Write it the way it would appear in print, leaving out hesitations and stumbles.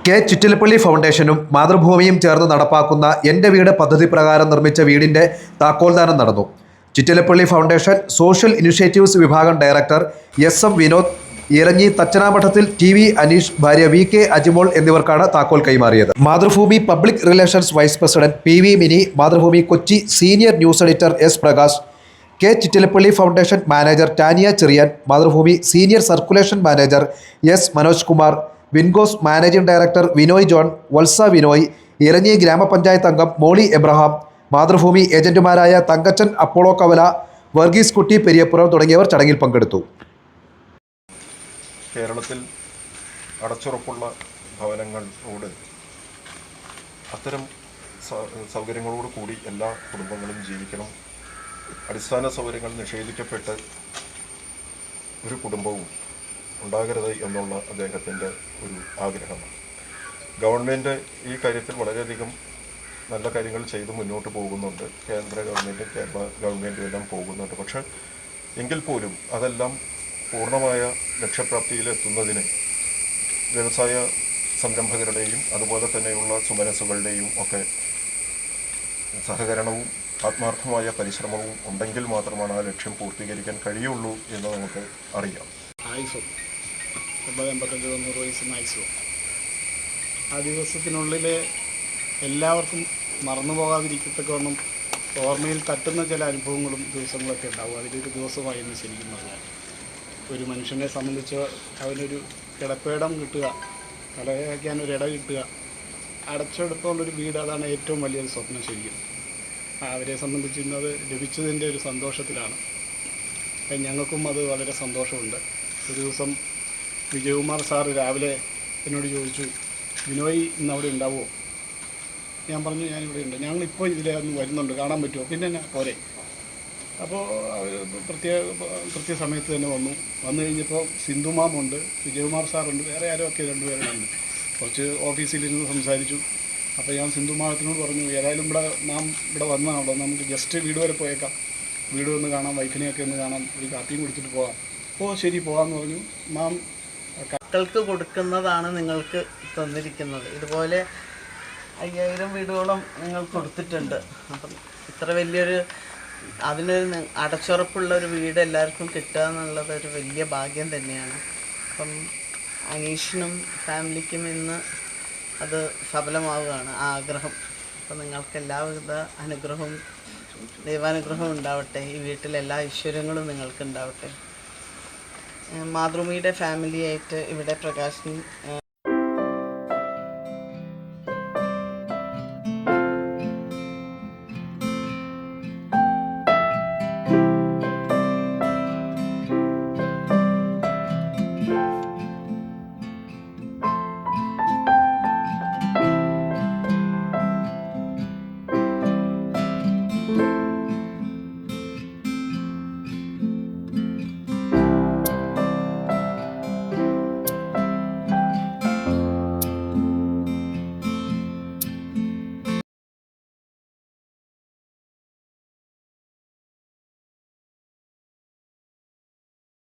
K Chittilappilly ഫൗണ്ടേഷനും മാതൃഭൂമിയും ചേർന്ന് നടപ്പാക്കുന്ന എൻ്റെ വീട് പദ്ധതി പ്രകാരം നിർമ്മിച്ച വീടിൻ്റെ താക്കോൽദാനം നടന്നു. ചിറ്റിലപ്പള്ളി ഫൗണ്ടേഷൻ സോഷ്യൽ ഇനിഷ്യേറ്റീവ്സ് വിഭാഗം ഡയറക്ടർ എം വിനോദ്, ഇലഞ്ഞി തച്ചനാമഠത്തിൽ ടി അനീഷ്, ഭാര്യ കെ അജിമോൾ എന്നിവർക്കാണ് താക്കോൽ കൈമാറിയത്. Mathrubhumi public relations vice president Mini, Mathrubhumi Kochi senior news editor Prakash, K Chittilappilly foundation manager Tania Cherian, Mathrubhumi senior circulation manager Manoj Kumar, Vingos managing director Vinoy John, Valsa Vinoy, Elanji ഗ്രാമപഞ്ചായത്ത് അംഗം മോളി എബ്രഹാം, മാതൃഭൂമി ഏജന്റുമാരായ തങ്കച്ചൻ അപ്പോളോ കവല, വർഗീസ് കുട്ടി പെരിയപ്പുറം തുടങ്ങിയവർ ചടങ്ങിൽ പങ്കെടുത്തു. കേരളത്തിൽ അടച്ചുറപ്പുള്ള ഭവനങ്ങളോട് അത്തരം സൗകര്യങ്ങളോട് കൂടി എല്ലാ കുടുംബങ്ങളും ജീവിക്കണം. അടിസ്ഥാന സൗകര്യങ്ങൾ നിഷേധിക്കപ്പെട്ട് ഒരു കുടുംബവും ഉണ്ടാകരുത് എന്നുള്ള അദ്ദേഹത്തിൻ്റെ ഒരു ആഗ്രഹമാണ്. ഗവൺമെൻറ് ഈ കാര്യത്തിൽ വളരെയധികം നല്ല കാര്യങ്ങൾ ചെയ്ത് മുന്നോട്ട് പോകുന്നുണ്ട്. കേന്ദ്ര ഗവൺമെൻറ്റും കേരള ഗവൺമെൻറ്റും എല്ലാം പോകുന്നുണ്ട്. പക്ഷേ എങ്കിൽ പോലും അതെല്ലാം പൂർണ്ണമായ ലക്ഷ്യപ്രാപ്തിയിലെത്തുന്നതിന് വ്യവസായ സംരംഭകരുടെയും അതുപോലെ തന്നെയുള്ള സുമനസ്സുകളുടെയും ഒക്കെ സഹകരണവും ആത്മാർത്ഥമായ പരിശ്രമവും ഉണ്ടെങ്കിൽ മാത്രമാണ് ആ ലക്ഷ്യം പൂർത്തീകരിക്കാൻ കഴിയുള്ളൂ എന്ന് നമുക്ക് അറിയാം. 80-85 വയസ്സ് ആ ദിവസത്തിനുള്ളിൽ എല്ലാവർക്കും മറന്നു പോകാതിരിക്കത്തക്കവണ്ണം ഓർമ്മയിൽ തട്ടുന്ന ചില അനുഭവങ്ങളും ദിവസങ്ങളൊക്കെ ഉണ്ടാവും. അതിലൊരു ദിവസമായിരുന്നു ശരിക്കും പറഞ്ഞാൽ. ഒരു മനുഷ്യനെ സംബന്ധിച്ച് അവനൊരു കിടപ്പിടം കിട്ടുക, തലവയ്ക്കാൻ ഒരു ഇട കിട്ടുക, അടച്ചെടുത്തുകൊണ്ടൊരു വീട്, അതാണ് ഏറ്റവും വലിയൊരു സ്വപ്നം ശരിക്കും. അവരെ സംബന്ധിച്ച് ഇന്നത് ലഭിച്ചതിൻ്റെ ഒരു സന്തോഷത്തിലാണ്. ഞങ്ങൾക്കും അത് വളരെ സന്തോഷമുണ്ട്. ഒരു ദിവസം വിജയകുമാർ സാറ് രാവിലെ എന്നോട് ചോദിച്ചു, വിനോയ് ഇന്ന് അവിടെ ഉണ്ടാവുമോ? ഞാൻ പറഞ്ഞു, ഞാനിവിടെ ഉണ്ട്, ഞങ്ങളിപ്പോൾ ഇതിലെ ഒന്ന് വരുന്നുണ്ട്, കാണാൻ പറ്റുമോ? പിന്നെ ഞാൻ പോരെ. അപ്പോൾ കൃത്യസമയത്ത് തന്നെ വന്നു കഴിഞ്ഞപ്പോൾ സിന്ധുമാമുണ്ട്, വിജയകുമാർ സാറുണ്ട്, വേറെ ആരൊക്കെ രണ്ടുപേരുണ്ട്. കുറച്ച് ഓഫീസിലിരുന്ന് സംസാരിച്ചു. അപ്പോൾ ഞാൻ സിന്ധുമാമത്തിനോട് പറഞ്ഞു, ഏതായാലും ഇവിടെ വന്നതാണല്ലോ, നമുക്ക് ജസ്റ്റ് വീട് വരെ പോയേക്കാം, വീട് ഒന്ന് കാണാം, വൈഫിനെയൊക്കെ ഒന്ന് കാണാം, ഒരു കാപ്പിയും കുടിച്ചിട്ട് പോകാം. ഓ ശരി, പോകാമെന്ന് പറഞ്ഞു. മാം മക്കൾക്ക് കൊടുക്കുന്നതാണ് നിങ്ങൾക്ക് തന്നിരിക്കുന്നത്. ഇതുപോലെ 5000 വീടുകളും നിങ്ങൾ കൊടുത്തിട്ടുണ്ട്. അപ്പം ഇത്ര വലിയൊരു അതിനൊരു അടച്ചുറപ്പുള്ള ഒരു വീട് എല്ലാവർക്കും കിട്ടുക എന്നുള്ളത് ഒരു വലിയ ഭാഗ്യം തന്നെയാണ്. അപ്പം അനീഷിനും ഫാമിലിക്കും ഇന്ന് അത് സഫലമാവുകയാണ് ആ ആഗ്രഹം. അപ്പം നിങ്ങൾക്ക് എല്ലാവിധ അനുഗ്രഹവും ദൈവാനുഗ്രഹവും ഉണ്ടാവട്ടെ. ഈ വീട്ടിലെ എല്ലാ ഐശ്വര്യങ്ങളും നിങ്ങൾക്ക് ഉണ്ടാവട്ടെ. മാതൃഭൂമിയുടെ ഫാമിലിയായിട്ട് ഇവിടെ പ്രകാശൻ